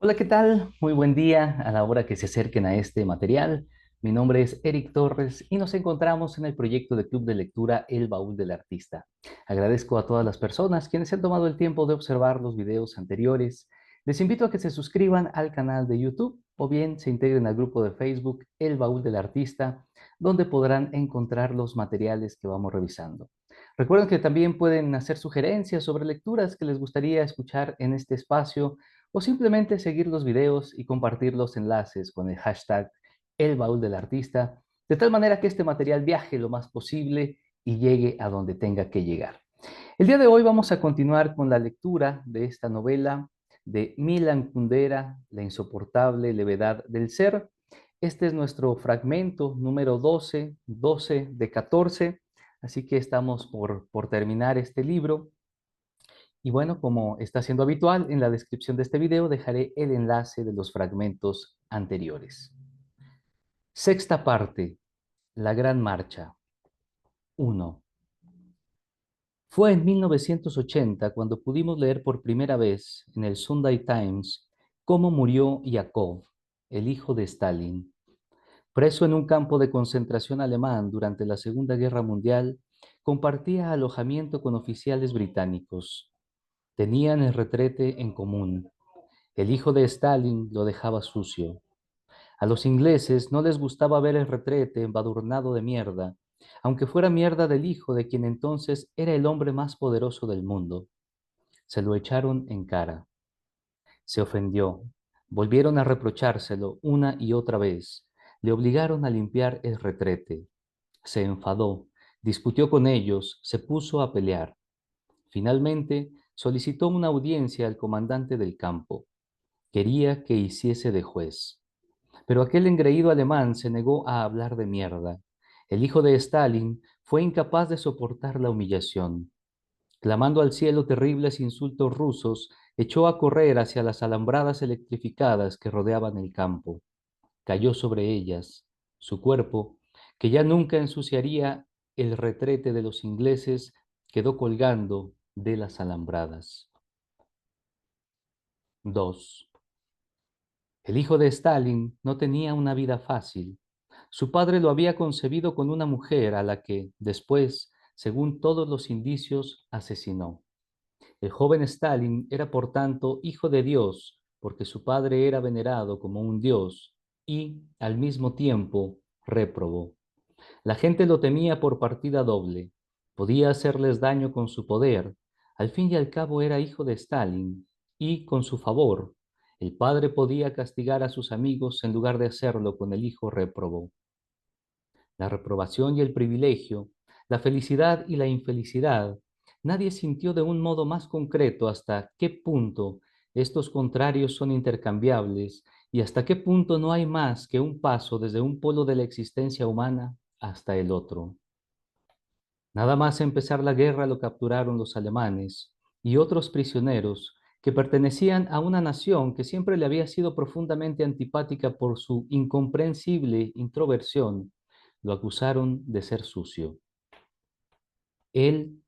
Hola, ¿qué tal? Muy buen día a la hora que se acerquen a este material. Mi nombre es Eric Torres y nos encontramos en el proyecto de Club de Lectura El Baúl del Artista. Agradezco a todas las personas quienes se han tomado el tiempo de observar los videos anteriores. Les invito a que se suscriban al canal de YouTube o bien se integren al grupo de Facebook El Baúl del Artista, donde podrán encontrar los materiales que vamos revisando. Recuerden que también pueden hacer sugerencias sobre lecturas que les gustaría escuchar en este espacio o simplemente seguir los videos y compartir los enlaces con el hashtag El Baúl del Artista, de tal manera que este material viaje lo más posible y llegue a donde tenga que llegar. El día de hoy vamos a continuar con la lectura de esta novela de Milan Kundera, La insoportable levedad del ser. Este es nuestro fragmento número 12 de 14, así que estamos por terminar este libro. Y bueno, como está siendo habitual, en la descripción de este video dejaré el enlace de los fragmentos anteriores. Sexta parte, La Gran Marcha. 1. Fue en 1980 cuando pudimos leer por primera vez en el Sunday Times cómo murió Yakov, el hijo de Stalin. Preso en un campo de concentración alemán durante la Segunda Guerra Mundial, compartía alojamiento con oficiales británicos. Tenían el retrete en común. El hijo de Stalin lo dejaba sucio. A los ingleses no les gustaba ver el retrete embadurnado de mierda, aunque fuera mierda del hijo de quien entonces era el hombre más poderoso del mundo. Se lo echaron en cara. Se ofendió. Volvieron a reprochárselo una y otra vez. Le obligaron a limpiar el retrete. Se enfadó, discutió con ellos, se puso a pelear. Finalmente, solicitó una audiencia al comandante del campo. Quería que hiciese de juez. Pero aquel engreído alemán se negó a hablar de mierda. El hijo de Stalin fue incapaz de soportar la humillación. Clamando al cielo terribles insultos rusos, echó a correr hacia las alambradas electrificadas que rodeaban el campo. Cayó sobre ellas. Su cuerpo, que ya nunca ensuciaría el retrete de los ingleses, quedó colgando de las alambradas. 2. El hijo de Stalin no tenía una vida fácil. Su padre lo había concebido con una mujer a la que, después, según todos los indicios, asesinó. El joven Stalin era, por tanto, hijo de Dios, porque su padre era venerado como un dios y, al mismo tiempo, réprobo. La gente lo temía por partida doble. Podía hacerles daño con su poder. Al fin y al cabo era hijo de Stalin y, con su favor, el padre podía castigar a sus amigos en lugar de hacerlo con el hijo réprobo. La reprobación y el privilegio, la felicidad y la infelicidad, nadie sintió de un modo más concreto hasta qué punto estos contrarios son intercambiables y hasta qué punto no hay más que un paso desde un polo de la existencia humana hasta el otro. Nada más empezar la guerra lo capturaron los alemanes y otros prisioneros que pertenecían a una nación que siempre le había sido profundamente antipática por su incomprensible introversión, lo acusaron de ser sucio. Él,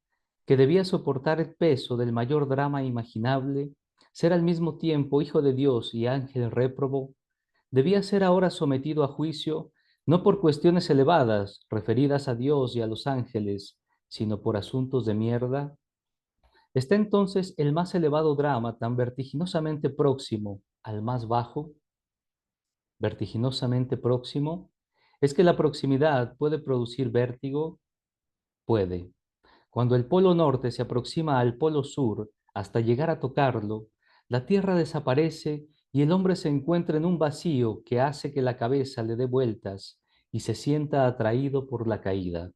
que debía soportar el peso del mayor drama imaginable, ser al mismo tiempo hijo de Dios y ángel réprobo, debía ser ahora sometido a juicio no por cuestiones elevadas referidas a Dios y a los ángeles, sino por asuntos de mierda. ¿Está entonces el más elevado drama tan vertiginosamente próximo al más bajo? ¿Vertiginosamente próximo? ¿Es que la proximidad puede producir vértigo? Puede. Cuando el polo norte se aproxima al polo sur hasta llegar a tocarlo, la Tierra desaparece y el hombre se encuentra en un vacío que hace que la cabeza le dé vueltas y se sienta atraído por la caída.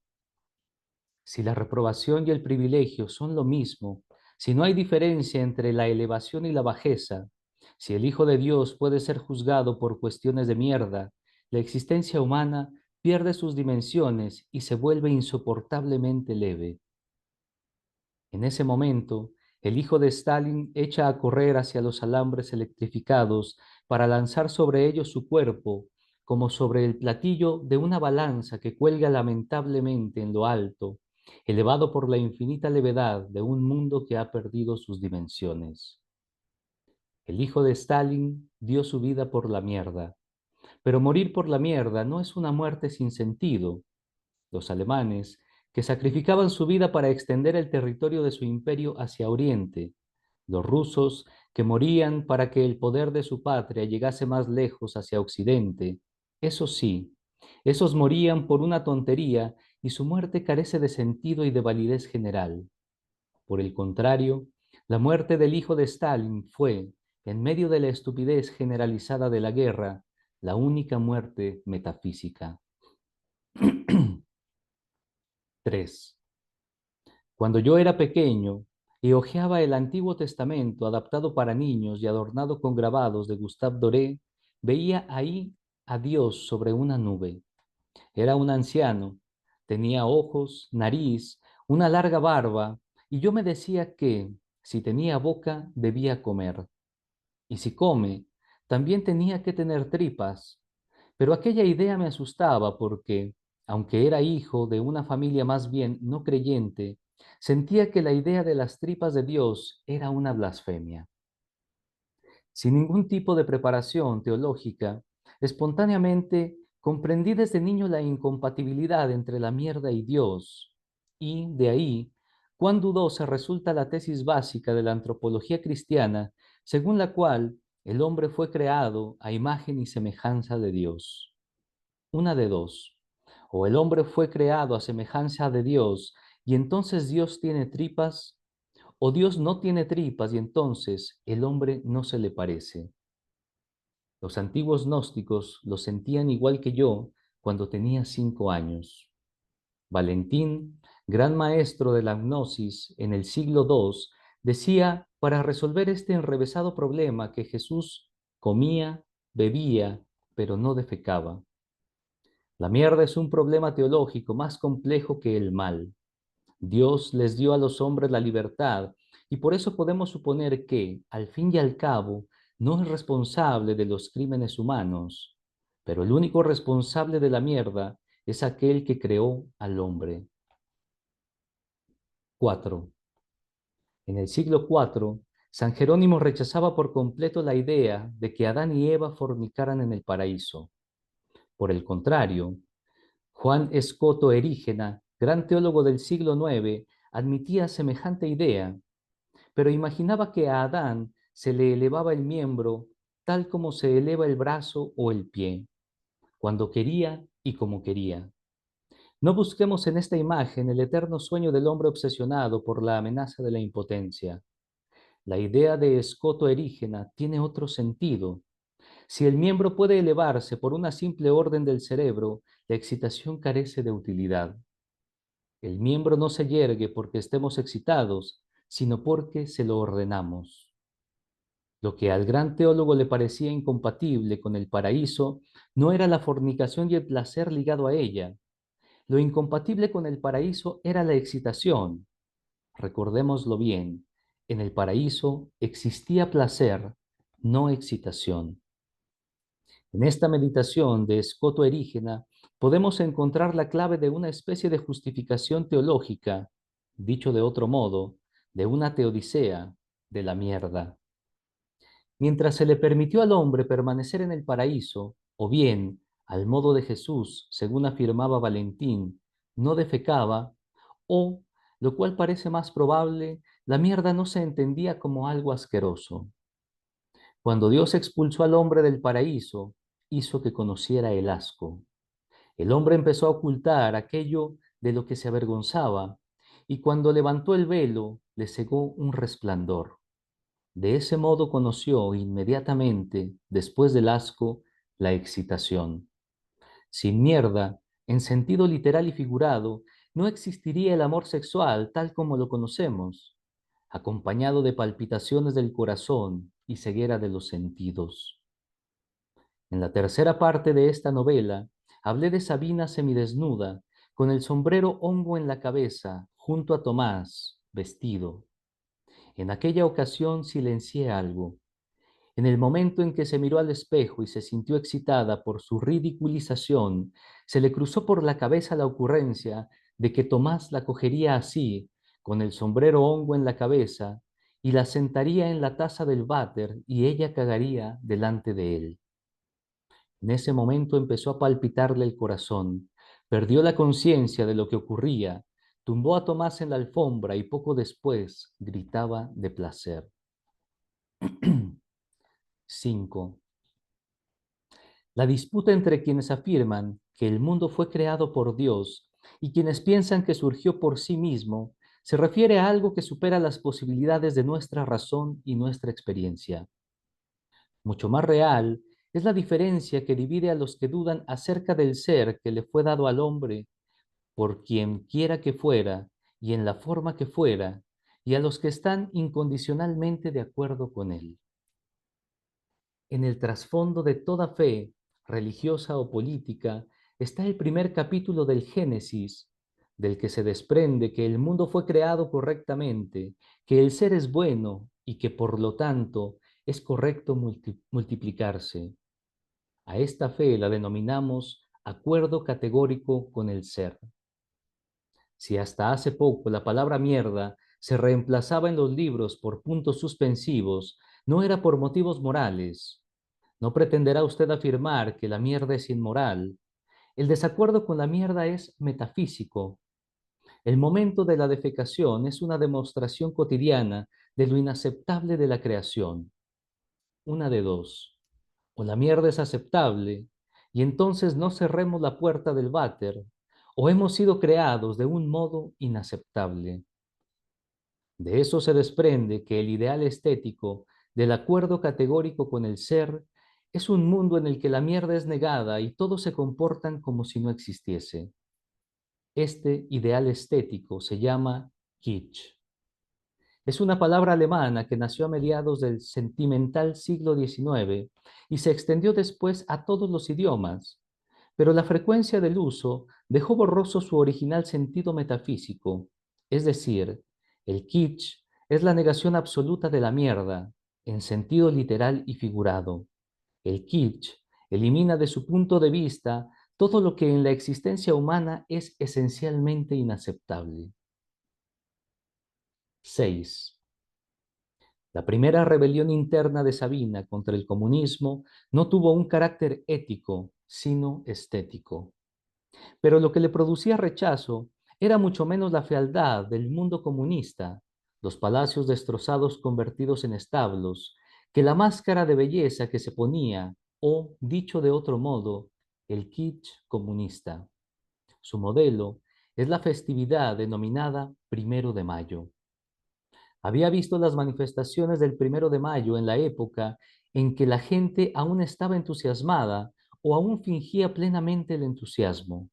Si la reprobación y el privilegio son lo mismo, si no hay diferencia entre la elevación y la bajeza, si el Hijo de Dios puede ser juzgado por cuestiones de mierda, la existencia humana pierde sus dimensiones y se vuelve insoportablemente leve. En ese momento, el hijo de Stalin echa a correr hacia los alambres electrificados para lanzar sobre ellos su cuerpo, como sobre el platillo de una balanza que cuelga lamentablemente en lo alto, elevado por la infinita levedad de un mundo que ha perdido sus dimensiones. El hijo de Stalin dio su vida por la mierda, pero morir por la mierda no es una muerte sin sentido. Los alemanes, que sacrificaban su vida para extender el territorio de su imperio hacia Oriente, los rusos, que morían para que el poder de su patria llegase más lejos hacia Occidente, eso sí, esos morían por una tontería y su muerte carece de sentido y de validez general. Por el contrario, la muerte del hijo de Stalin fue, en medio de la estupidez generalizada de la guerra, la única muerte metafísica. 3. Cuando yo era pequeño y hojeaba el Antiguo Testamento adaptado para niños y adornado con grabados de Gustave Doré, veía ahí a Dios sobre una nube. Era un anciano, tenía ojos, nariz, una larga barba, y yo me decía que, si tenía boca, debía comer. Y si come, también tenía que tener tripas. Pero aquella idea me asustaba porque, aunque era hijo de una familia más bien no creyente, sentía que la idea de las tripas de Dios era una blasfemia. Sin ningún tipo de preparación teológica, espontáneamente comprendí desde niño la incompatibilidad entre la mierda y Dios, y de ahí, cuán dudosa resulta la tesis básica de la antropología cristiana, según la cual el hombre fue creado a imagen y semejanza de Dios. Una de dos: o el hombre fue creado a semejanza de Dios y entonces Dios tiene tripas, o Dios no tiene tripas y entonces el hombre no se le parece. Los antiguos gnósticos lo sentían igual que yo cuando tenía 5 años. Valentín, gran maestro de la gnosis en el siglo II, decía para resolver este enrevesado problema que Jesús comía, bebía, pero no defecaba. La mierda es un problema teológico más complejo que el mal. Dios les dio a los hombres la libertad y por eso podemos suponer que, al fin y al cabo, no es responsable de los crímenes humanos, pero el único responsable de la mierda es aquel que creó al hombre. 4. En el siglo IV, San Jerónimo rechazaba por completo la idea de que Adán y Eva fornicaran en el paraíso. Por el contrario, Juan Escoto Erígena, gran teólogo del siglo IX, admitía semejante idea, pero imaginaba que a Adán se le elevaba el miembro tal como se eleva el brazo o el pie, cuando quería y como quería. No busquemos en esta imagen el eterno sueño del hombre obsesionado por la amenaza de la impotencia. La idea de Escoto Erígena tiene otro sentido. Si el miembro puede elevarse por una simple orden del cerebro, la excitación carece de utilidad. El miembro no se yergue porque estemos excitados, sino porque se lo ordenamos. Lo que al gran teólogo le parecía incompatible con el paraíso no era la fornicación y el placer ligado a ella. Lo incompatible con el paraíso era la excitación. Recordémoslo bien, en el paraíso existía placer, no excitación. En esta meditación de Escoto Erígena podemos encontrar la clave de una especie de justificación teológica, dicho de otro modo, de una teodicea de la mierda. Mientras se le permitió al hombre permanecer en el paraíso, o bien, al modo de Jesús, según afirmaba Valentín, no defecaba, o, lo cual parece más probable, la mierda no se entendía como algo asqueroso. Cuando Dios expulsó al hombre del paraíso, hizo que conociera el asco. El hombre empezó a ocultar aquello de lo que se avergonzaba, y cuando levantó el velo, le cegó un resplandor. De ese modo conoció inmediatamente, después del asco, la excitación. Sin mierda, en sentido literal y figurado, no existiría el amor sexual tal como lo conocemos, acompañado de palpitaciones del corazón y ceguera de los sentidos. En la tercera parte de esta novela, hablé de Sabina semidesnuda, con el sombrero hongo en la cabeza, junto a Tomás, vestido. En aquella ocasión silencié algo. En el momento en que se miró al espejo y se sintió excitada por su ridiculización, se le cruzó por la cabeza la ocurrencia de que Tomás la cogería así, con el sombrero hongo en la cabeza, y la sentaría en la taza del váter y ella cagaría delante de él. En ese momento empezó a palpitarle el corazón, perdió la conciencia de lo que ocurría, tumbó a Tomás en la alfombra y poco después gritaba de placer. 5. La disputa entre quienes afirman que el mundo fue creado por Dios y quienes piensan que surgió por sí mismo se refiere a algo que supera las posibilidades de nuestra razón y nuestra experiencia. Mucho más real es la diferencia que divide a los que dudan acerca del ser que le fue dado al hombre por quien quiera que fuera y en la forma que fuera, y a los que están incondicionalmente de acuerdo con él. En el trasfondo de toda fe, religiosa o política, está el primer capítulo del Génesis, del que se desprende que el mundo fue creado correctamente, que el ser es bueno y que por lo tanto es correcto multiplicarse. A esta fe la denominamos acuerdo categórico con el ser. Si hasta hace poco la palabra mierda se reemplazaba en los libros por puntos suspensivos, no era por motivos morales. No pretenderá usted afirmar que la mierda es inmoral. El desacuerdo con la mierda es metafísico. El momento de la defecación es una demostración cotidiana de lo inaceptable de la creación. Una de dos. O la mierda es aceptable, y entonces no cerremos la puerta del váter, o hemos sido creados de un modo inaceptable. De eso se desprende que el ideal estético del acuerdo categórico con el ser es un mundo en el que la mierda es negada y todos se comportan como si no existiese. Este ideal estético se llama Kitsch. Es una palabra alemana que nació a mediados del sentimental siglo XIX y se extendió después a todos los idiomas, pero la frecuencia del uso dejó borroso su original sentido metafísico, es decir, el kitsch es la negación absoluta de la mierda, en sentido literal y figurado. El kitsch elimina de su punto de vista todo lo que en la existencia humana es esencialmente inaceptable. 6. La primera rebelión interna de Sabina contra el comunismo no tuvo un carácter ético, sino estético. Pero lo que le producía rechazo era mucho menos la fealdad del mundo comunista, los palacios destrozados convertidos en establos, que la máscara de belleza que se ponía, o, dicho de otro modo, el kitsch comunista. Su modelo es la festividad denominada Primero de Mayo. Había visto las manifestaciones del Primero de Mayo en la época en que la gente aún estaba entusiasmada o aún fingía plenamente el entusiasmo.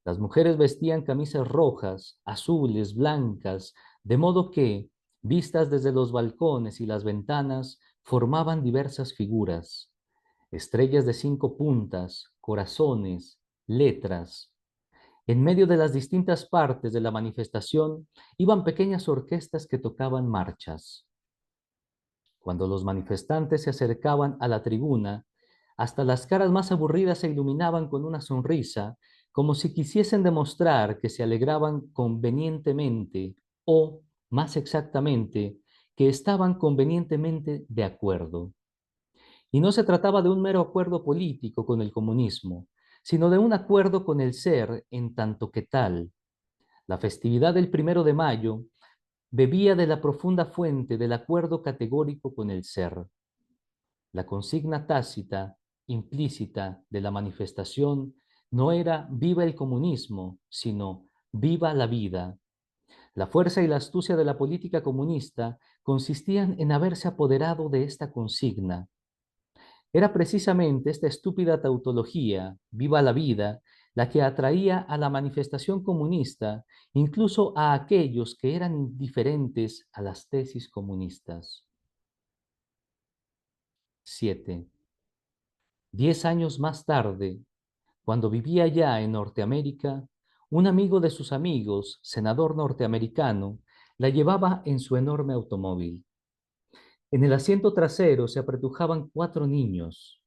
Las mujeres vestían camisas rojas, azules, blancas, de modo que, vistas desde los balcones y las ventanas, formaban diversas figuras, estrellas de 5 puntas, corazones, letras. En medio de las distintas partes de la manifestación iban pequeñas orquestas que tocaban marchas. Cuando los manifestantes se acercaban a la tribuna, hasta las caras más aburridas se iluminaban con una sonrisa, como si quisiesen demostrar que se alegraban convenientemente o, más exactamente, que estaban convenientemente de acuerdo. Y no se trataba de un mero acuerdo político con el comunismo, sino de un acuerdo con el ser en tanto que tal. La festividad del 1 de Mayo bebía de la profunda fuente del acuerdo categórico con el ser. La consigna tácita, implícita de la manifestación no era viva el comunismo, sino viva la vida. La fuerza y la astucia de la política comunista consistían en haberse apoderado de esta consigna. Era precisamente esta estúpida tautología, viva la vida, la que atraía a la manifestación comunista, incluso a aquellos que eran indiferentes a las tesis comunistas. 7. 10 años más tarde, cuando vivía ya en Norteamérica, un amigo de sus amigos, senador norteamericano, la llevaba en su enorme automóvil. En el asiento trasero se apretujaban 4 niños.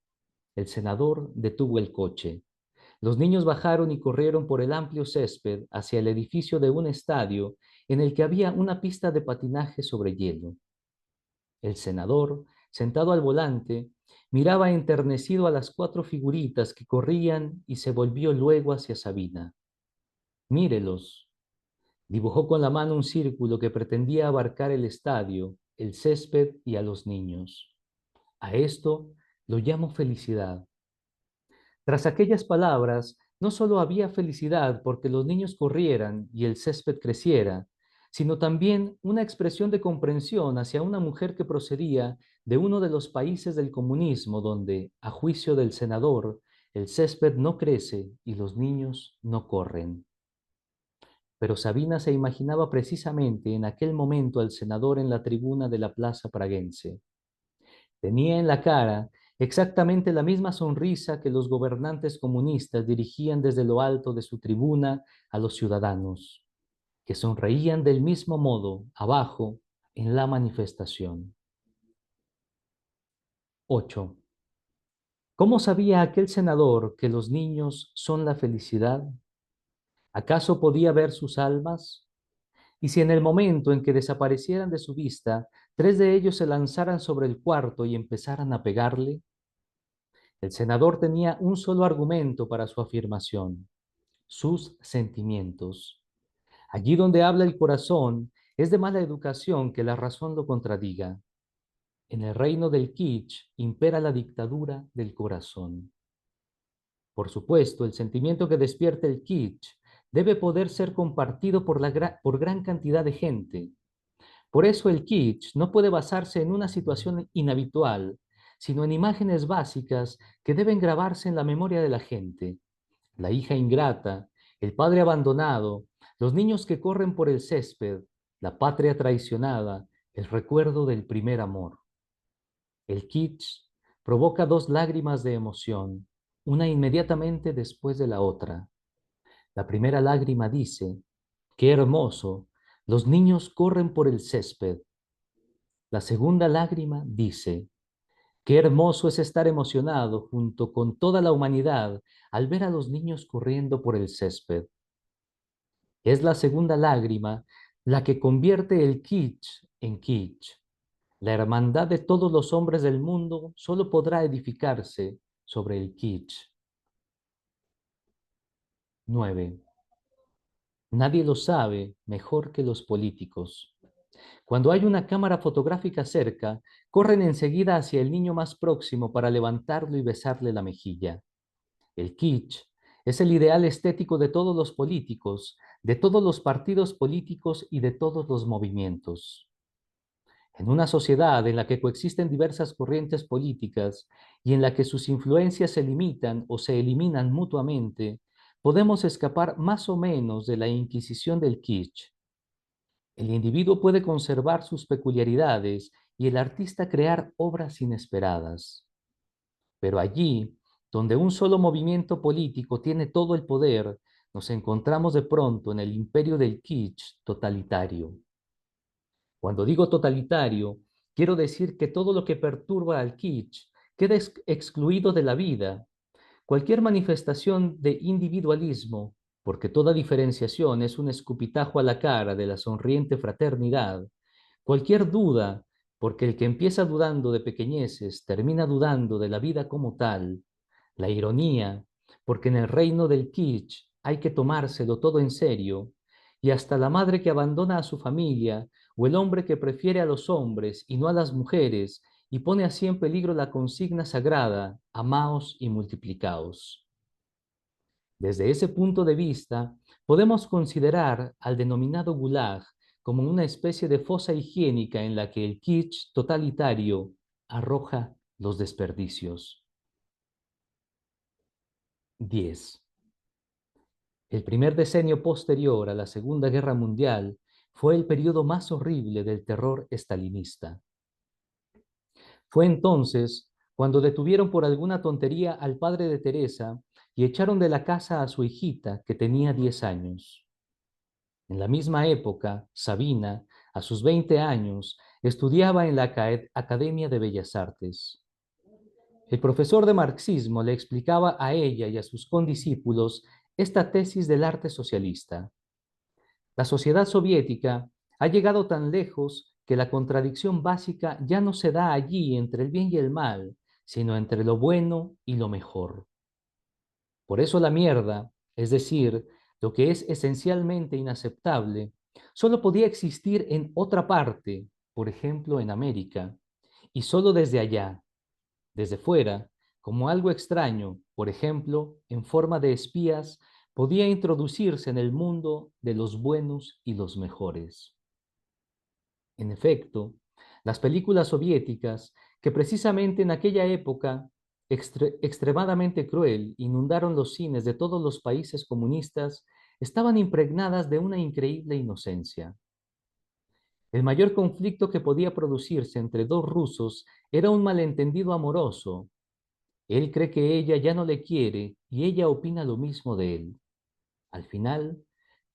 El senador detuvo el coche. Los niños bajaron y corrieron por el amplio césped hacia el edificio de un estadio en el que había una pista de patinaje sobre hielo. El senador, sentado al volante, miraba enternecido a las cuatro figuritas que corrían y se volvió luego hacia Sabina. Mírelos. Dibujó con la mano un círculo que pretendía abarcar el estadio, el césped y a los niños. A esto lo llamo felicidad. Tras aquellas palabras, no solo había felicidad porque los niños corrieran y el césped creciera, sino también una expresión de comprensión hacia una mujer que procedía de uno de los países del comunismo donde, a juicio del senador, el césped no crece y los niños no corren. Pero Sabina se imaginaba precisamente en aquel momento al senador en la tribuna de la plaza praguense. Tenía en la cara exactamente la misma sonrisa que los gobernantes comunistas dirigían desde lo alto de su tribuna a los ciudadanos, que sonreían del mismo modo abajo en la manifestación. 8. ¿Cómo sabía aquel senador que los niños son la felicidad? ¿Acaso podía ver sus almas? Y si en el momento en que desaparecieran de su vista, tres de ellos se lanzaran sobre el cuarto y empezaran a pegarle, el senador tenía un solo argumento para su afirmación: sus sentimientos. Allí donde habla el corazón, es de mala educación que la razón lo contradiga. En el reino del kitsch impera la dictadura del corazón. Por supuesto, el sentimiento que despierta el kitsch debe poder ser compartido por gran cantidad de gente. Por eso el kitsch no puede basarse en una situación inhabitual, sino en imágenes básicas que deben grabarse en la memoria de la gente. La hija ingrata, el padre abandonado, los niños que corren por el césped, la patria traicionada, el recuerdo del primer amor. El kitsch provoca dos lágrimas de emoción, una inmediatamente después de la otra. La primera lágrima dice: ¡qué hermoso! Los niños corren por el césped. La segunda lágrima dice: qué hermoso es estar emocionado junto con toda la humanidad al ver a los niños corriendo por el césped. Es la segunda lágrima la que convierte el kitsch en kitsch. La hermandad de todos los hombres del mundo solo podrá edificarse sobre el kitsch. 9. Nadie lo sabe mejor que los políticos. Cuando hay una cámara fotográfica cerca, corren enseguida hacia el niño más próximo para levantarlo y besarle la mejilla. El kitsch es el ideal estético de todos los políticos, de todos los partidos políticos y de todos los movimientos. En una sociedad en la que coexisten diversas corrientes políticas y en la que sus influencias se limitan o se eliminan mutuamente, podemos escapar más o menos de la inquisición del kitsch. El individuo puede conservar sus peculiaridades y el artista crear obras inesperadas. Pero allí, donde un solo movimiento político tiene todo el poder, nos encontramos de pronto en el imperio del kitsch totalitario. Cuando digo totalitario, quiero decir que todo lo que perturba al kitsch queda excluido de la vida. Cualquier manifestación de individualismo, porque toda diferenciación es un escupitajo a la cara de la sonriente fraternidad, cualquier duda, porque el que empieza dudando de pequeñeces termina dudando de la vida como tal, la ironía, porque en el reino del kitsch hay que tomárselo todo en serio, y hasta la madre que abandona a su familia, o el hombre que prefiere a los hombres y no a las mujeres, y pone así en peligro la consigna sagrada: amaos y multiplicaos. Desde ese punto de vista, podemos considerar al denominado Gulag como una especie de fosa higiénica en la que el kitsch totalitario arroja los desperdicios. 10. El primer decenio posterior a la Segunda Guerra Mundial fue el periodo más horrible del terror estalinista. Fue entonces cuando detuvieron por alguna tontería al padre de Teresa y echaron de la casa a su hijita, que tenía 10 años. En la misma época, Sabina, a sus 20 años, estudiaba en la Academia de Bellas Artes. El profesor de marxismo le explicaba a ella y a sus condiscípulos esta tesis del arte socialista. La sociedad soviética ha llegado tan lejos que la contradicción básica ya no se da allí entre el bien y el mal, sino entre lo bueno y lo mejor. Por eso la mierda, es decir, lo que es esencialmente inaceptable, solo podía existir en otra parte, por ejemplo en América, y solo desde allá, desde fuera, como algo extraño, por ejemplo, en forma de espías, podía introducirse en el mundo de los buenos y los mejores. En efecto, las películas soviéticas, que precisamente en aquella época extremadamente cruel inundaron los cines de todos los países comunistas, estaban impregnadas de una increíble inocencia. El mayor conflicto que podía producirse entre dos rusos era un malentendido amoroso. Él cree que ella ya no le quiere y ella opina lo mismo de él. Al final,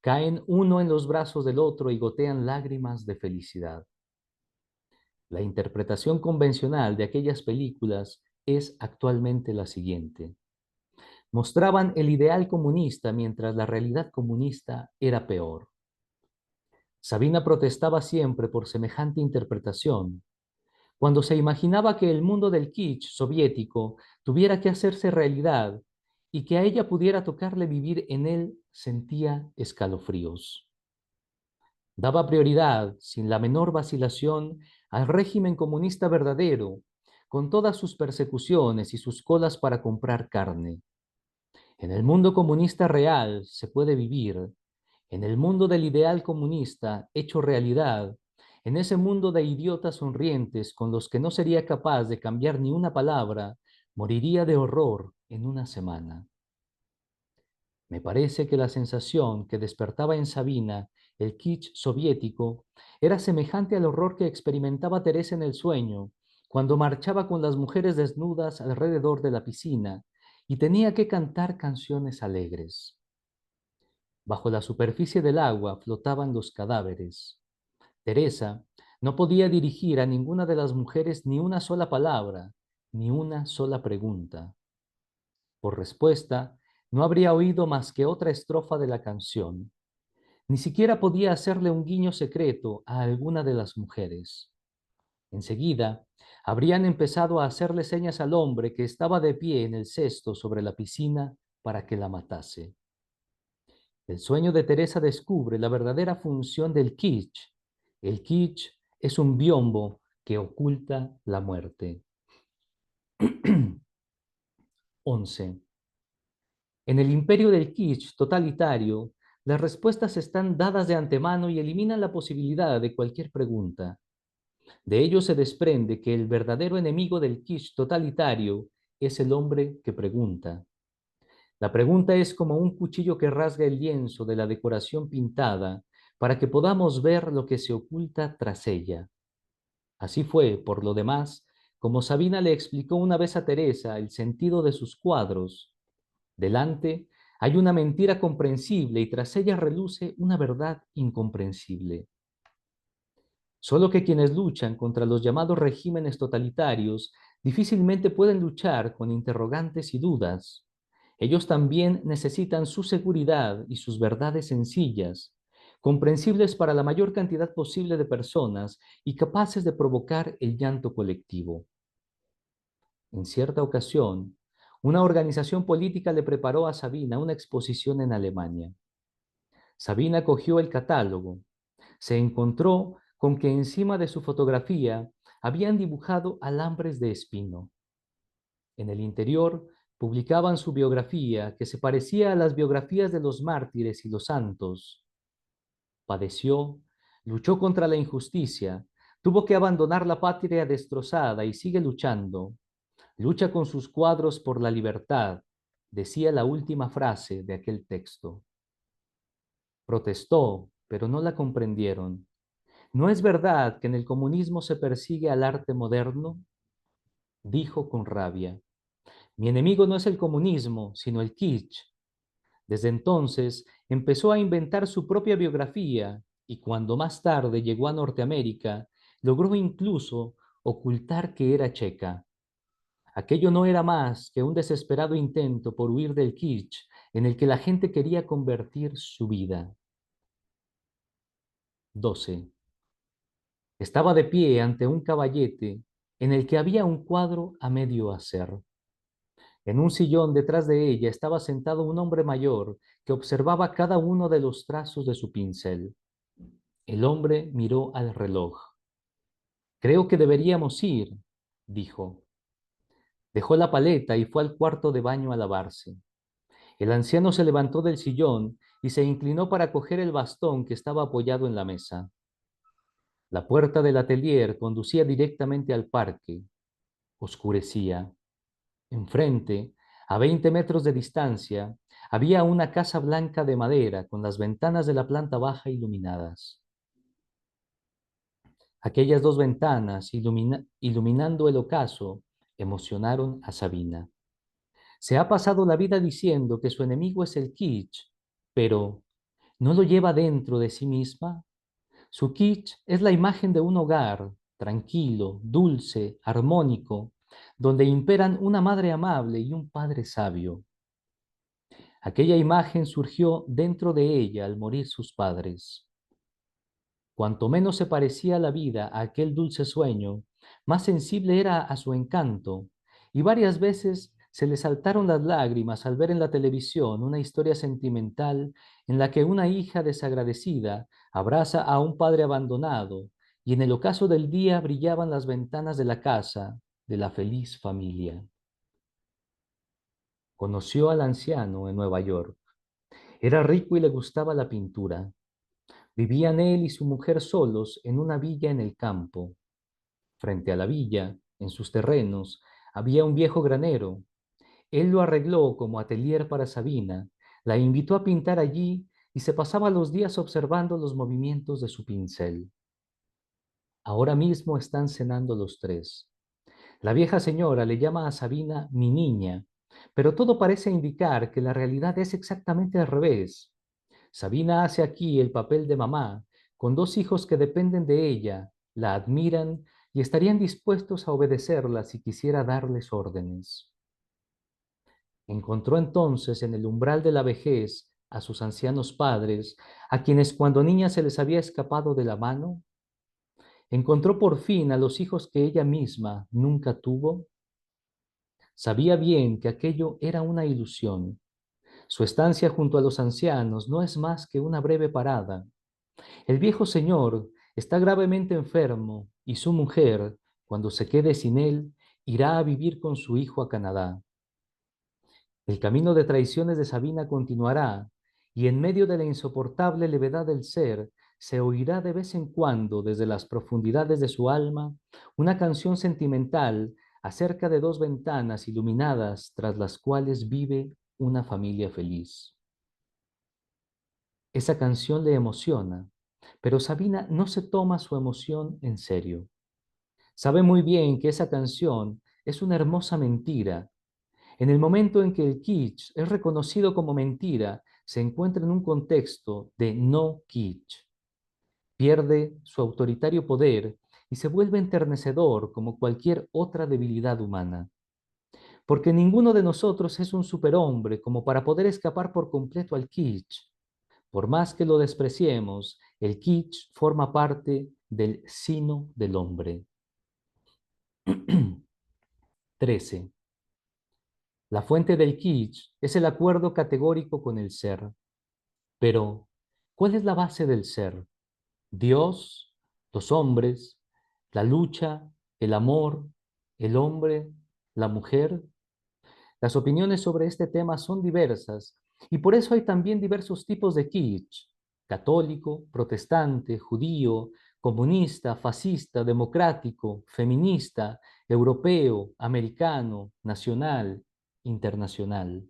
caen uno en los brazos del otro y gotean lágrimas de felicidad. La interpretación convencional de aquellas películas es actualmente la siguiente. Mostraban el ideal comunista mientras la realidad comunista era peor. Sabina protestaba siempre por semejante interpretación. Cuando se imaginaba que el mundo del kitsch soviético tuviera que hacerse realidad y que a ella pudiera tocarle vivir en él, sentía escalofríos. Daba prioridad, sin la menor vacilación, al régimen comunista verdadero, con todas sus persecuciones y sus colas para comprar carne. En el mundo comunista real se puede vivir, en el mundo del ideal comunista hecho realidad, en ese mundo de idiotas sonrientes con los que no sería capaz de cambiar ni una palabra, moriría de horror en una semana. Me parece que la sensación que despertaba en Sabina el kitsch soviético era semejante al horror que experimentaba Teresa en el sueño, cuando marchaba con las mujeres desnudas alrededor de la piscina y tenía que cantar canciones alegres. Bajo la superficie del agua flotaban los cadáveres. Teresa no podía dirigir a ninguna de las mujeres ni una sola palabra, ni una sola pregunta. Por respuesta, no habría oído más que otra estrofa de la canción. Ni siquiera podía hacerle un guiño secreto a alguna de las mujeres. Enseguida, habrían empezado a hacerle señas al hombre que estaba de pie en el cesto sobre la piscina para que la matase. El sueño de Teresa descubre la verdadera función del kitsch. El kitsch es un biombo que oculta la muerte. 11. En el imperio del kitsch totalitario, las respuestas están dadas de antemano y eliminan la posibilidad de cualquier pregunta. De ello se desprende que el verdadero enemigo del kitsch totalitario es el hombre que pregunta. La pregunta es como un cuchillo que rasga el lienzo de la decoración pintada para que podamos ver lo que se oculta tras ella. Así fue, por lo demás, como Sabina le explicó una vez a Teresa el sentido de sus cuadros. Delante hay una mentira comprensible y tras ella reluce una verdad incomprensible. Solo que quienes luchan contra los llamados regímenes totalitarios difícilmente pueden luchar con interrogantes y dudas. Ellos también necesitan su seguridad y sus verdades sencillas, comprensibles para la mayor cantidad posible de personas y capaces de provocar el llanto colectivo. En cierta ocasión, una organización política le preparó a Sabina una exposición en Alemania. Sabina cogió el catálogo. Se encontró con que encima de su fotografía habían dibujado alambres de espino. En el interior publicaban su biografía, que se parecía a las biografías de los mártires y los santos. Padeció, luchó contra la injusticia, tuvo que abandonar la patria destrozada y sigue luchando. Lucha con sus cuadros por la libertad, decía la última frase de aquel texto. Protestó, pero no la comprendieron. ¿No es verdad que en el comunismo se persigue al arte moderno? Dijo con rabia. Mi enemigo no es el comunismo, sino el kitsch. Desde entonces empezó a inventar su propia biografía y cuando más tarde llegó a Norteamérica, logró incluso ocultar que era checa. Aquello no era más que un desesperado intento por huir del kitsch en el que la gente quería convertir su vida. 12. Estaba de pie ante un caballete en el que había un cuadro a medio hacer. En un sillón detrás de ella estaba sentado un hombre mayor que observaba cada uno de los trazos de su pincel. El hombre miró al reloj. Creo que deberíamos ir, dijo. Dejó la paleta y fue al cuarto de baño a lavarse. El anciano se levantó del sillón y se inclinó para coger el bastón que estaba apoyado en la mesa. La puerta del atelier conducía directamente al parque. Oscurecía. Enfrente, a 20 metros de distancia, había una casa blanca de madera con las ventanas de la planta baja iluminadas. Aquellas dos ventanas, iluminando el ocaso, emocionaron a Sabina. Se ha pasado la vida diciendo que su enemigo es el kitsch, pero ¿no lo lleva dentro de sí misma? Su kitsch es la imagen de un hogar tranquilo, dulce, armónico, donde imperan una madre amable y un padre sabio. Aquella imagen surgió dentro de ella al morir sus padres. Cuanto menos se parecía la vida a aquel dulce sueño, más sensible era a su encanto, y varias veces se le saltaron las lágrimas al ver en la televisión una historia sentimental en la que una hija desagradecida abraza a un padre abandonado, y en el ocaso del día brillaban las ventanas de la casa de la feliz familia. Conoció al anciano en Nueva York. Era rico y le gustaba la pintura. Vivían él y su mujer solos en una villa en el campo. Frente a la villa, en sus terrenos, había un viejo granero. Él lo arregló como atelier para Sabina, la invitó a pintar allí y se pasaba los días observando los movimientos de su pincel. Ahora mismo están cenando los tres. La vieja señora le llama a Sabina mi niña, pero todo parece indicar que la realidad es exactamente al revés. Sabina hace aquí el papel de mamá, con dos hijos que dependen de ella, la admiran y estarían dispuestos a obedecerla si quisiera darles órdenes. Encontró entonces en el umbral de la vejez a sus ancianos padres, a quienes cuando niña se les había escapado de la mano. Encontró por fin a los hijos que ella misma nunca tuvo. Sabía bien que aquello era una ilusión. Su estancia junto a los ancianos no es más que una breve parada. El viejo señor está gravemente enfermo y su mujer, cuando se quede sin él, irá a vivir con su hijo a Canadá. El camino de traiciones de Sabina continuará y en medio de la insoportable levedad del ser se oirá de vez en cuando desde las profundidades de su alma una canción sentimental acerca de dos ventanas iluminadas tras las cuales vive una familia feliz. Esa canción le emociona, pero Sabina no se toma su emoción en serio. Sabe muy bien que esa canción es una hermosa mentira. En el momento en que el kitsch es reconocido como mentira, se encuentra en un contexto de no kitsch. Pierde su autoritario poder y se vuelve enternecedor como cualquier otra debilidad humana. Porque ninguno de nosotros es un superhombre como para poder escapar por completo al kitsch. Por más que lo despreciemos, el kitsch forma parte del sino del hombre. 13. La fuente del kitsch es el acuerdo categórico con el ser. Pero, ¿cuál es la base del ser? Dios, los hombres, la lucha, el amor, el hombre, la mujer. Las opiniones sobre este tema son diversas y por eso hay también diversos tipos de kitsch: católico, protestante, judío, comunista, fascista, democrático, feminista, europeo, americano, nacional, internacional.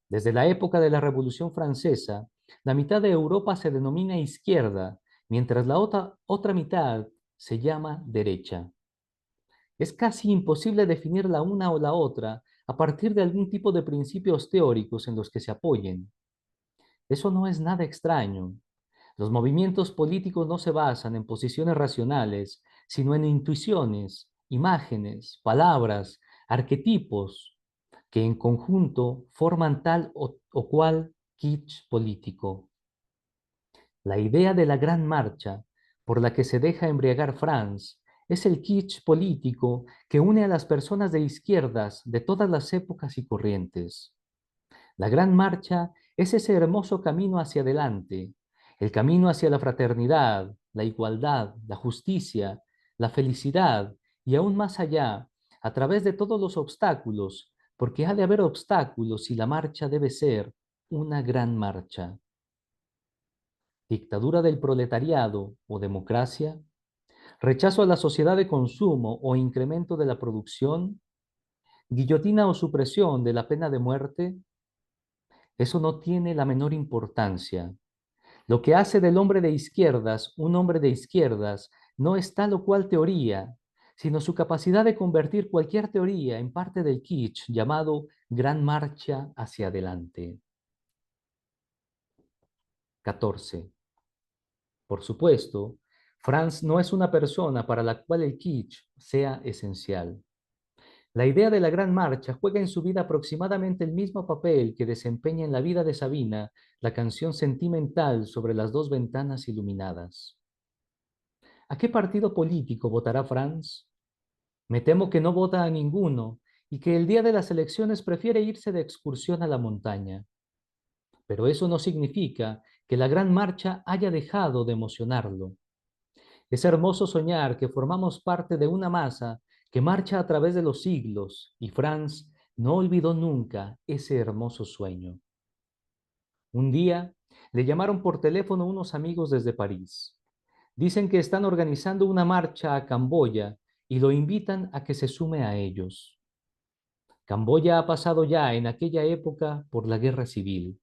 Desde la época de la Revolución Francesa, la mitad de Europa se denomina izquierda, mientras la otra mitad se llama derecha. Es casi imposible definir la una o la otra a partir de algún tipo de principios teóricos en los que se apoyen. Eso no es nada extraño. Los movimientos políticos no se basan en posiciones racionales, sino en intuiciones, imágenes, palabras, arquetipos, que en conjunto forman tal o cual kitsch político. La idea de la gran marcha, por la que se deja embriagar Franz es el kitsch político que une a las personas de izquierdas de todas las épocas y corrientes. La Gran Marcha es ese hermoso camino hacia adelante, el camino hacia la fraternidad, la igualdad, la justicia, la felicidad y aún más allá, a través de todos los obstáculos, porque ha de haber obstáculos y la marcha debe ser una gran marcha. Dictadura del proletariado o democracia, rechazo a la sociedad de consumo o incremento de la producción, guillotina o supresión de la pena de muerte, eso no tiene la menor importancia. Lo que hace del hombre de izquierdas un hombre de izquierdas no es tal o cual teoría, sino su capacidad de convertir cualquier teoría en parte del kitsch llamado gran marcha hacia adelante. 14. Por supuesto, Franz no es una persona para la cual el kitsch sea esencial. La idea de la Gran Marcha juega en su vida aproximadamente el mismo papel que desempeña en la vida de Sabina la canción sentimental sobre las dos ventanas iluminadas. ¿A qué partido político votará Franz? Me temo que no vota a ninguno y que el día de las elecciones prefiere irse de excursión a la montaña. Pero eso no significa que la Gran Marcha haya dejado de emocionarlo. Es hermoso soñar que formamos parte de una masa que marcha a través de los siglos y Franz no olvidó nunca ese hermoso sueño. Un día le llamaron por teléfono unos amigos desde París. Dicen que están organizando una marcha a Camboya y lo invitan a que se sume a ellos. Camboya ha pasado ya en aquella época por la guerra civil,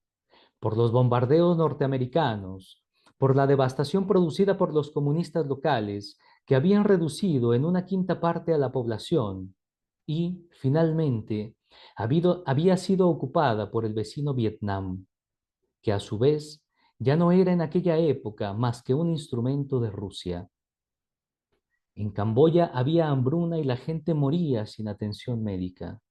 por los bombardeos norteamericanos, por la devastación producida por los comunistas locales que habían reducido en una quinta parte a la población y, finalmente, había sido ocupada por el vecino Vietnam, que a su vez ya no era en aquella época más que un instrumento de Rusia. En Camboya había hambruna y la gente moría sin atención médica.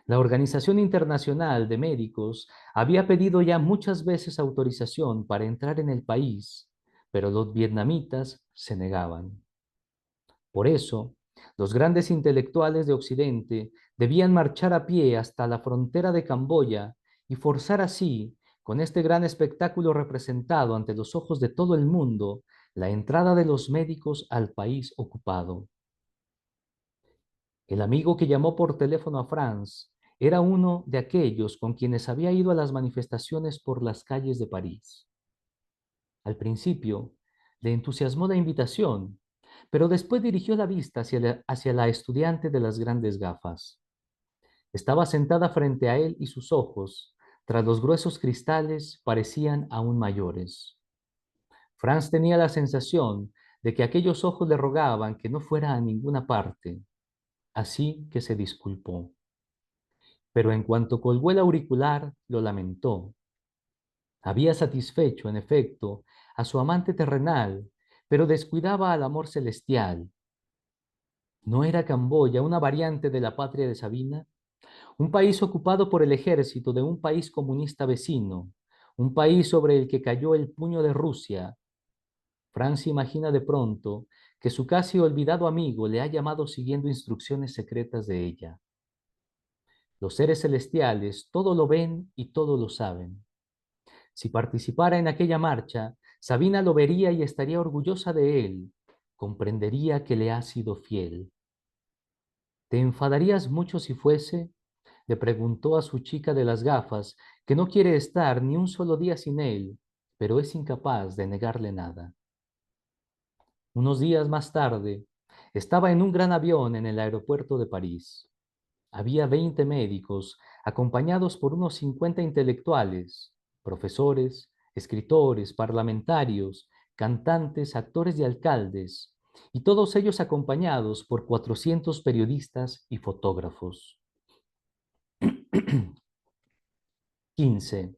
La Organización Internacional de Médicos había pedido ya muchas veces autorización para entrar en el país, pero los vietnamitas se negaban. Por eso, los grandes intelectuales de Occidente debían marchar a pie hasta la frontera de Camboya y forzar así, con este gran espectáculo representado ante los ojos de todo el mundo, la entrada de los médicos al país ocupado. El amigo que llamó por teléfono a Franz era uno de aquellos con quienes había ido a las manifestaciones por las calles de París. Al principio, le entusiasmó la invitación, pero después dirigió la vista hacia la estudiante de las grandes gafas. Estaba sentada frente a él y sus ojos, tras los gruesos cristales, parecían aún mayores. Franz tenía la sensación de que aquellos ojos le rogaban que no fuera a ninguna parte, así que se disculpó. Pero en cuanto colgó el auricular, lo lamentó. Había satisfecho, en efecto, a su amante terrenal, pero descuidaba al amor celestial. ¿No era Camboya una variante de la patria de Sabina? Un país ocupado por el ejército de un país comunista vecino, un país sobre el que cayó el puño de Rusia. Francia imagina de pronto que su casi olvidado amigo le ha llamado siguiendo instrucciones secretas de ella. Los seres celestiales todo lo ven y todo lo saben. Si participara en aquella marcha, Sabina lo vería y estaría orgullosa de él. Comprendería que le ha sido fiel. ¿Te enfadarías mucho si fuese? Le preguntó a su chica de las gafas, que no quiere estar ni un solo día sin él, pero es incapaz de negarle nada. Unos días más tarde, estaba en un gran avión en el aeropuerto de París. Había 20 médicos, acompañados por unos 50 intelectuales, profesores, escritores, parlamentarios, cantantes, actores y alcaldes, y todos ellos acompañados por 400 periodistas y fotógrafos. 15.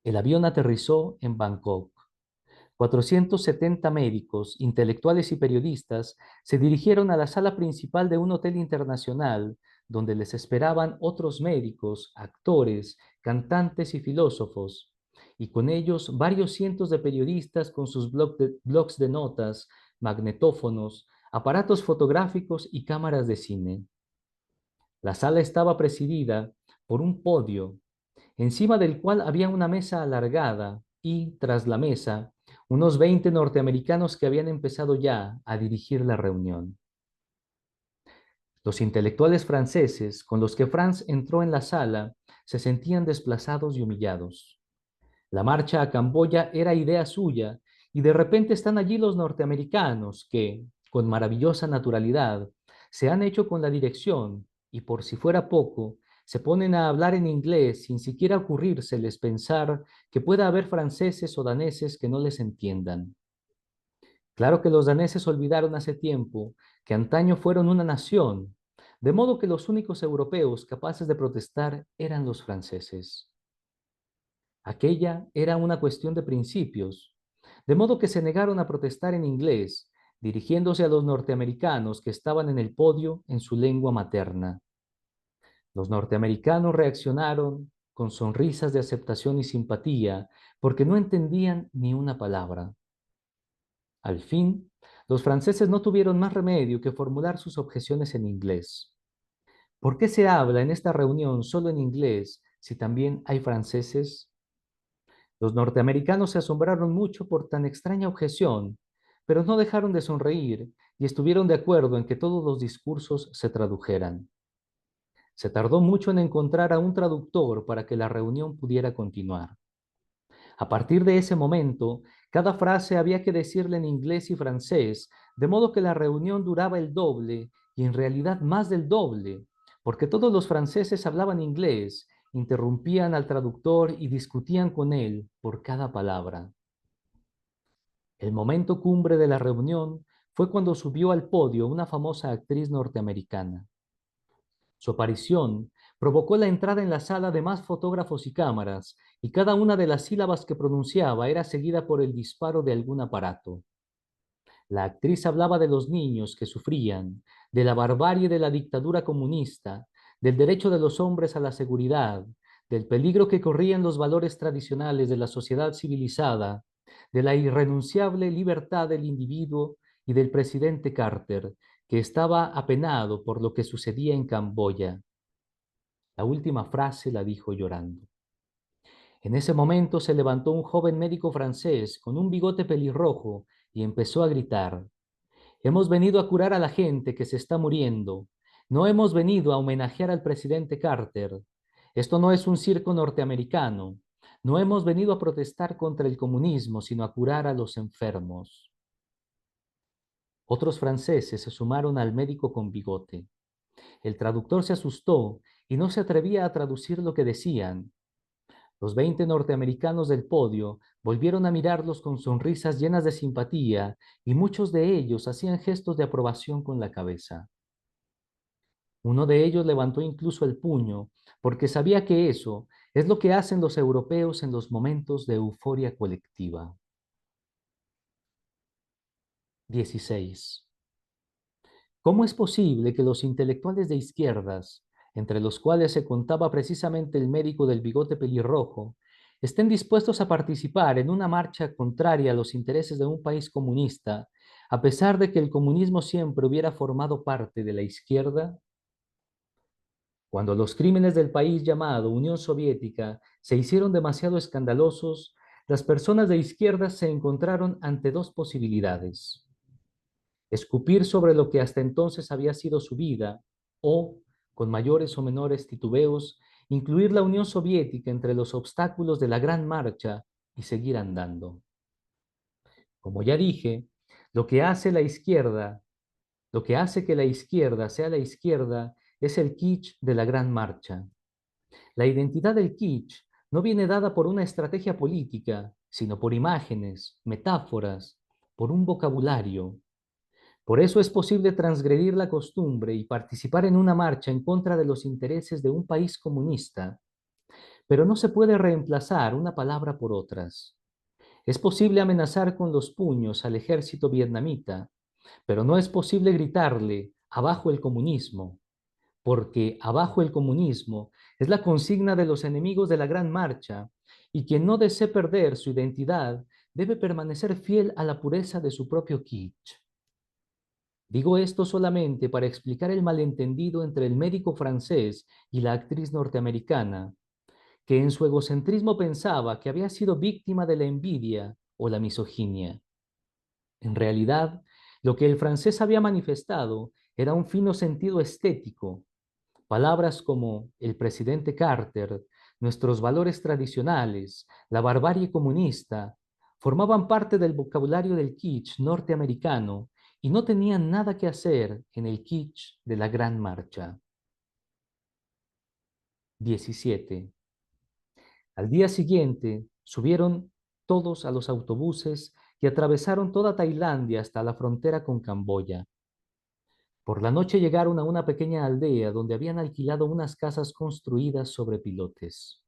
El avión aterrizó en Bangkok. 470 médicos, intelectuales y periodistas se dirigieron a la sala principal de un hotel internacional donde les esperaban otros médicos, actores, cantantes y filósofos, y con ellos varios cientos de periodistas con sus blocs de notas, magnetófonos, aparatos fotográficos y cámaras de cine. La sala estaba presidida por un podio, encima del cual había una mesa alargada y, tras la mesa, unos 20 norteamericanos que habían empezado ya a dirigir la reunión. Los intelectuales franceses con los que Franz entró en la sala se sentían desplazados y humillados. La marcha a Camboya era idea suya y de repente están allí los norteamericanos que, con maravillosa naturalidad, se han hecho con la dirección y por si fuera poco, se ponen a hablar en inglés sin siquiera ocurrírseles pensar que pueda haber franceses o daneses que no les entiendan. Claro que los daneses olvidaron hace tiempo que antaño fueron una nación, de modo que los únicos europeos capaces de protestar eran los franceses. Aquella era una cuestión de principios, de modo que se negaron a protestar en inglés, dirigiéndose a los norteamericanos que estaban en el podio en su lengua materna. Los norteamericanos reaccionaron con sonrisas de aceptación y simpatía, porque no entendían ni una palabra. Al fin, los franceses no tuvieron más remedio que formular sus objeciones en inglés. ¿Por qué se habla en esta reunión solo en inglés si también hay franceses? Los norteamericanos se asombraron mucho por tan extraña objeción, pero no dejaron de sonreír y estuvieron de acuerdo en que todos los discursos se tradujeran. Se tardó mucho en encontrar a un traductor para que la reunión pudiera continuar. A partir de ese momento, cada frase había que decirla en inglés y francés, de modo que la reunión duraba el doble y en realidad más del doble, porque todos los franceses hablaban inglés, interrumpían al traductor y discutían con él por cada palabra. El momento cumbre de la reunión fue cuando subió al podio una famosa actriz norteamericana. Su aparición provocó la entrada en la sala de más fotógrafos y cámaras, y cada una de las sílabas que pronunciaba era seguida por el disparo de algún aparato. La actriz hablaba de los niños que sufrían, de la barbarie de la dictadura comunista, del derecho de los hombres a la seguridad, del peligro que corrían los valores tradicionales de la sociedad civilizada, de la irrenunciable libertad del individuo y del presidente Carter, que estaba apenado por lo que sucedía en Camboya. La última frase la dijo llorando. En ese momento se levantó un joven médico francés con un bigote pelirrojo y empezó a gritar: hemos venido a curar a la gente que se está muriendo. No hemos venido a homenajear al presidente Carter. Esto no es un circo norteamericano. No hemos venido a protestar contra el comunismo, sino a curar a los enfermos. Otros franceses se sumaron al médico con bigote. El traductor se asustó y no se atrevía a traducir lo que decían. Los 20 norteamericanos del podio volvieron a mirarlos con sonrisas llenas de simpatía y muchos de ellos hacían gestos de aprobación con la cabeza. Uno de ellos levantó incluso el puño, porque sabía que eso es lo que hacen los europeos en los momentos de euforia colectiva. 16. ¿Cómo es posible que los intelectuales de izquierdas, entre los cuales se contaba precisamente el médico del bigote pelirrojo, estén dispuestos a participar en una marcha contraria a los intereses de un país comunista, a pesar de que el comunismo siempre hubiera formado parte de la izquierda? Cuando los crímenes del país llamado Unión Soviética se hicieron demasiado escandalosos, las personas de izquierda se encontraron ante dos posibilidades: escupir sobre lo que hasta entonces había sido su vida, o, con mayores o menores titubeos, incluir la Unión Soviética entre los obstáculos de la Gran Marcha y seguir andando. Como ya dije, lo que hace la izquierda, lo que hace que la izquierda sea la izquierda es el kitsch de la Gran Marcha. La identidad del kitsch no viene dada por una estrategia política, sino por imágenes, metáforas, por un vocabulario. Por eso es posible transgredir la costumbre y participar en una marcha en contra de los intereses de un país comunista, pero no se puede reemplazar una palabra por otras. Es posible amenazar con los puños al ejército vietnamita, pero no es posible gritarle abajo el comunismo, porque abajo el comunismo es la consigna de los enemigos de la Gran Marcha y quien no desee perder su identidad debe permanecer fiel a la pureza de su propio kitsch. Digo esto solamente para explicar el malentendido entre el médico francés y la actriz norteamericana, que en su egocentrismo pensaba que había sido víctima de la envidia o la misoginia. En realidad, lo que el francés había manifestado era un fino sentido estético. Palabras como el presidente Carter, nuestros valores tradicionales, la barbarie comunista, formaban parte del vocabulario del kitsch norteamericano y no tenían nada que hacer en el kitsch de la Gran Marcha. 17. Al día siguiente, subieron todos a los autobuses y atravesaron toda Tailandia hasta la frontera con Camboya. Por la noche llegaron a una pequeña aldea donde habían alquilado unas casas construidas sobre pilotes.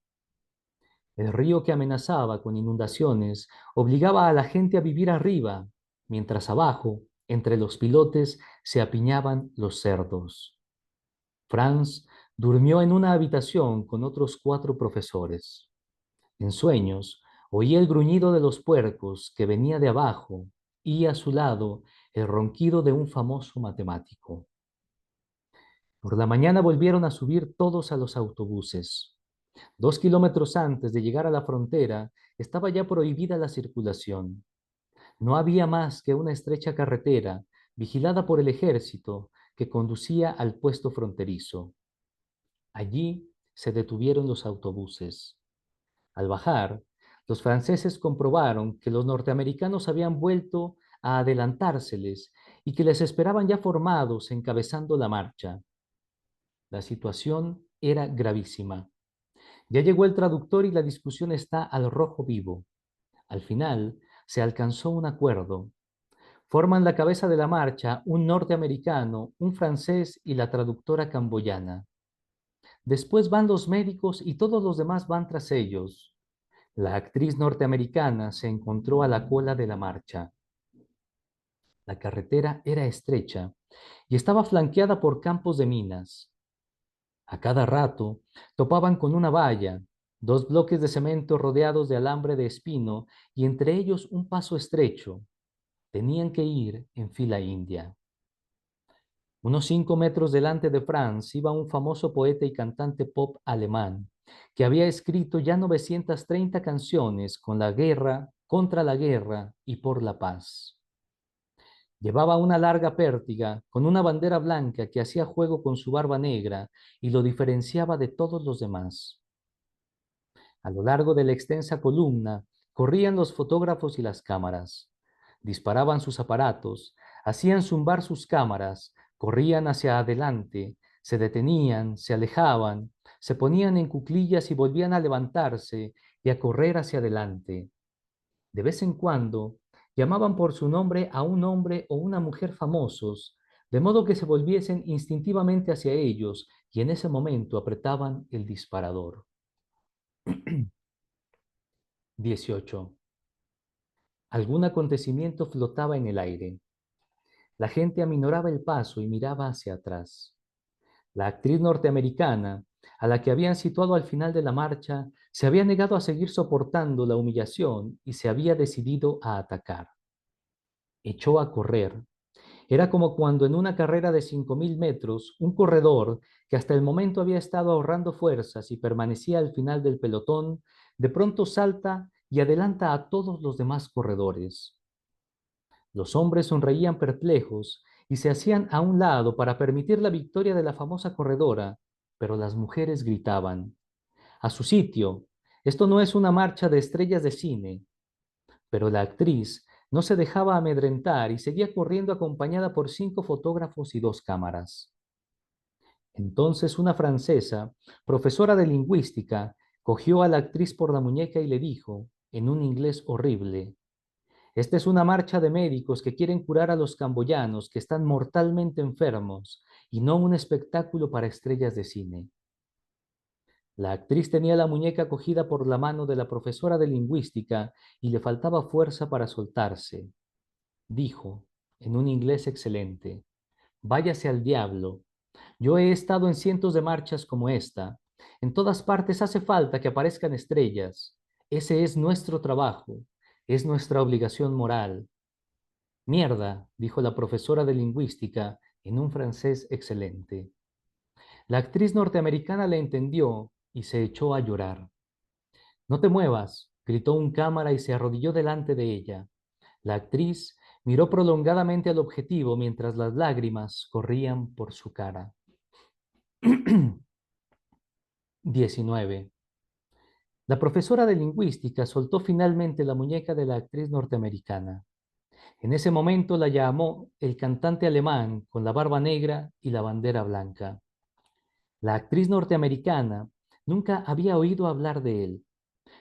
El río que amenazaba con inundaciones obligaba a la gente a vivir arriba, mientras abajo, entre los pilotes, se apiñaban los cerdos. Franz durmió en una habitación con otros 4 profesores. En sueños, oía el gruñido de los puercos que venía de abajo y a su lado el ronquido de un famoso matemático. Por la mañana volvieron a subir todos a los autobuses. 2 kilómetros antes de llegar a la frontera estaba ya prohibida la circulación. No había más que una estrecha carretera vigilada por el ejército que conducía al puesto fronterizo. Allí se detuvieron los autobuses. Al bajar, los franceses comprobaron que los norteamericanos habían vuelto a adelantárseles y que les esperaban ya formados encabezando la marcha. La situación era gravísima. Ya llegó el traductor y la discusión está al rojo vivo. Al final, se alcanzó un acuerdo. Forman la cabeza de la marcha un norteamericano, un francés y la traductora camboyana. Después van los médicos y todos los demás van tras ellos. La actriz norteamericana se encontró a la cola de la marcha. La carretera era estrecha y estaba flanqueada por campos de minas. A cada rato topaban con una valla, 2 bloques de cemento rodeados de alambre de espino y entre ellos un paso estrecho. Tenían que ir en fila india. Unos 5 metros delante de Franz iba un famoso poeta y cantante pop alemán, que había escrito ya 930 canciones con la guerra, contra la guerra y por la paz. Llevaba una larga pértiga con una bandera blanca que hacía juego con su barba negra y lo diferenciaba de todos los demás. A lo largo de la extensa columna corrían los fotógrafos y las cámaras. Disparaban sus aparatos, hacían zumbar sus cámaras, corrían hacia adelante, se detenían, se alejaban, se ponían en cuclillas y volvían a levantarse y a correr hacia adelante. De vez en cuando llamaban por su nombre a un hombre o una mujer famosos, de modo que se volviesen instintivamente hacia ellos y en ese momento apretaban el disparador. 18. Algún acontecimiento flotaba en el aire. La gente aminoraba el paso y miraba hacia atrás. La actriz norteamericana, a la que habían situado al final de la marcha, se había negado a seguir soportando la humillación y se había decidido a atacar. Echó a correr. Era como cuando en una carrera de 5000 metros, un corredor que hasta el momento había estado ahorrando fuerzas y permanecía al final del pelotón, de pronto salta y adelanta a todos los demás corredores. Los hombres sonreían perplejos y se hacían a un lado para permitir la victoria de la famosa corredora, pero las mujeres gritaban, "A su sitio, esto no es una marcha de estrellas de cine". Pero la actriz no se dejaba amedrentar y seguía corriendo acompañada por 5 fotógrafos y 2 cámaras. Entonces una francesa, profesora de lingüística, cogió a la actriz por la muñeca y le dijo, en un inglés horrible, "Esta es una marcha de médicos que quieren curar a los camboyanos que están mortalmente enfermos y no un espectáculo para estrellas de cine". La actriz tenía la muñeca cogida por la mano de la profesora de lingüística y le faltaba fuerza para soltarse. Dijo, en un inglés excelente, "Váyase al diablo. Yo he estado en cientos de marchas como esta. En todas partes hace falta que aparezcan estrellas. Ese es nuestro trabajo, es nuestra obligación moral. Mierda, dijo la profesora de lingüística en un francés excelente. La actriz norteamericana le entendió y se echó a llorar. No te muevas, gritó un cámara y se arrodilló delante de ella. La actriz miró prolongadamente al objetivo mientras las lágrimas corrían por su cara. 19. La profesora de lingüística soltó finalmente la muñeca de la actriz norteamericana. En ese momento la llamó el cantante alemán con la barba negra y la bandera blanca. La actriz norteamericana nunca había oído hablar de él,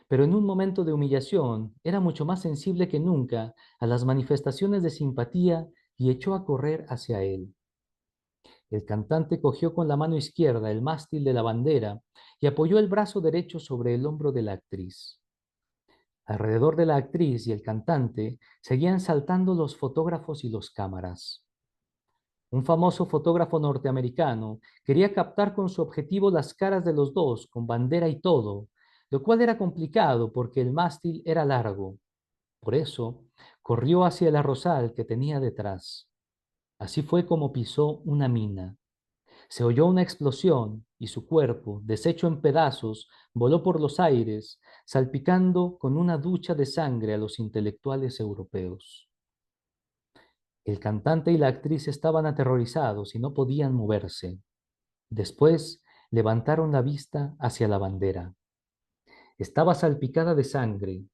pero en un momento de humillación era mucho más sensible que nunca a las manifestaciones de simpatía y echó a correr hacia él. El cantante cogió con la mano izquierda el mástil de la bandera y apoyó el brazo derecho sobre el hombro de la actriz. Alrededor de la actriz y el cantante seguían saltando los fotógrafos y los cámaras. Un famoso fotógrafo norteamericano quería captar con su objetivo las caras de los dos, con bandera y todo, lo cual era complicado porque el mástil era largo. Por eso, corrió hacia el arrozal que tenía detrás. Así fue como pisó una mina. Se oyó una explosión y su cuerpo, deshecho en pedazos, voló por los aires, salpicando con una ducha de sangre a los intelectuales europeos. El cantante y la actriz estaban aterrorizados y no podían moverse. Después levantaron la vista hacia la bandera. Estaba salpicada de sangre.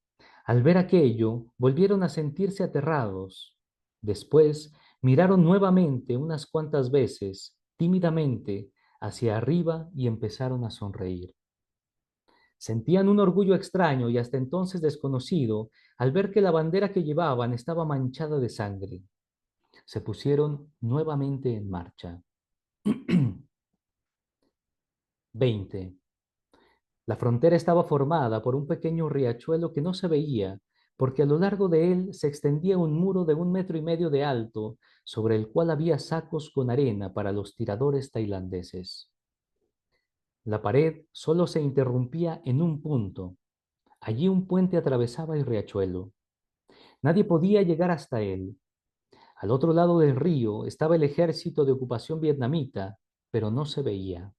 Al ver aquello, volvieron a sentirse aterrados. Después miraron nuevamente unas cuantas veces, tímidamente, hacia arriba y empezaron a sonreír. Sentían un orgullo extraño y hasta entonces desconocido al ver que la bandera que llevaban estaba manchada de sangre. Se pusieron nuevamente en marcha. 20. La frontera estaba formada por un pequeño riachuelo que no se veía, porque a lo largo de él se extendía un muro de 1,5 metros de alto, sobre el cual había sacos con arena para los tiradores tailandeses. La pared solo se interrumpía en un punto. Allí un puente atravesaba el riachuelo. Nadie podía llegar hasta él. Al otro lado del río estaba el ejército de ocupación vietnamita, pero no se veía.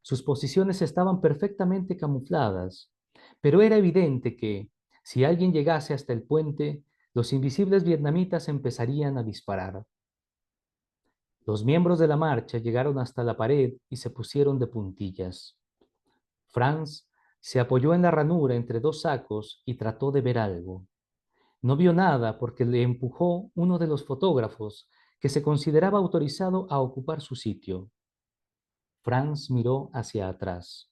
Sus posiciones estaban perfectamente camufladas, pero era evidente que, si alguien llegase hasta el puente, los invisibles vietnamitas empezarían a disparar. Los miembros de la marcha llegaron hasta la pared y se pusieron de puntillas. Franz se apoyó en la ranura entre dos sacos y trató de ver algo. No vio nada porque le empujó uno de los fotógrafos que se consideraba autorizado a ocupar su sitio. Franz miró hacia atrás.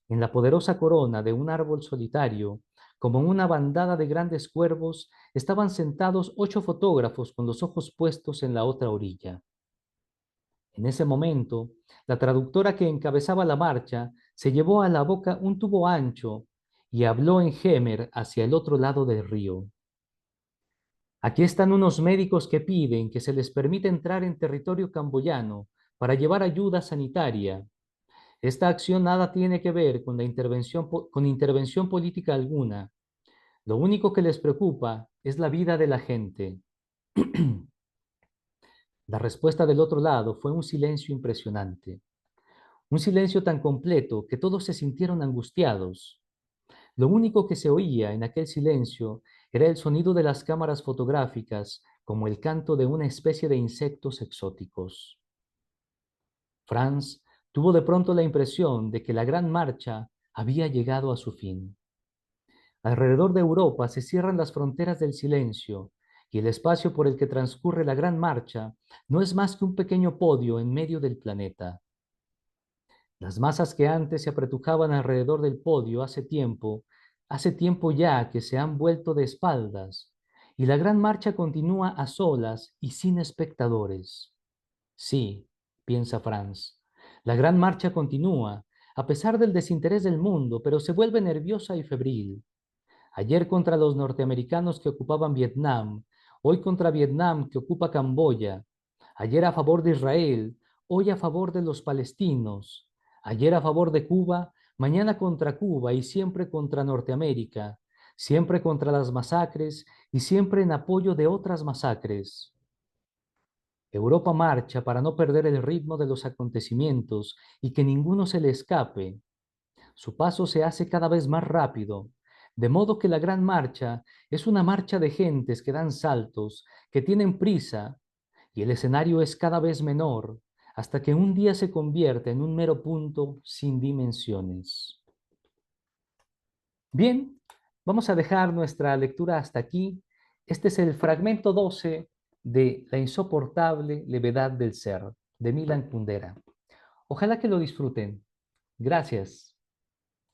En la poderosa corona de un árbol solitario, como una bandada de grandes cuervos, estaban sentados 8 fotógrafos con los ojos puestos en la otra orilla. En ese momento, la traductora que encabezaba la marcha se llevó a la boca un tubo ancho y habló en Jemer hacia el otro lado del río. Aquí están unos médicos que piden que se les permita entrar en territorio camboyano para llevar ayuda sanitaria. Esta acción nada tiene que ver con con intervención política alguna. Lo único que les preocupa es la vida de la gente. La respuesta del otro lado fue un silencio impresionante. Un silencio tan completo que todos se sintieron angustiados. Lo único que se oía en aquel silencio era el sonido de las cámaras fotográficas, como el canto de una especie de insectos exóticos. Franz tuvo de pronto la impresión de que la gran marcha había llegado a su fin. Alrededor de Europa se cierran las fronteras del silencio y el espacio por el que transcurre la gran marcha no es más que un pequeño podio en medio del planeta. Las masas que antes se apretujaban alrededor del podio hace tiempo ya que se han vuelto de espaldas y la gran marcha continúa a solas y sin espectadores. Sí, piensa Franz, la gran marcha continúa, a pesar del desinterés del mundo, pero se vuelve nerviosa y febril. Ayer contra los norteamericanos que ocupaban Vietnam, hoy contra Vietnam que ocupa Camboya, ayer a favor de Israel, hoy a favor de los palestinos, ayer a favor de Cuba, Mañana contra Cuba y siempre contra Norteamérica, siempre contra las masacres y siempre en apoyo de otras masacres. Europa marcha para no perder el ritmo de los acontecimientos y que ninguno se le escape. Su paso se hace cada vez más rápido, de modo que la gran marcha es una marcha de gentes que dan saltos, que tienen prisa, y el escenario es cada vez menor, hasta que un día se convierte en un mero punto sin dimensiones. Bien, vamos a dejar nuestra lectura hasta aquí. Este es el fragmento 12 de La insoportable levedad del ser, de Milan Kundera. Ojalá que lo disfruten. Gracias.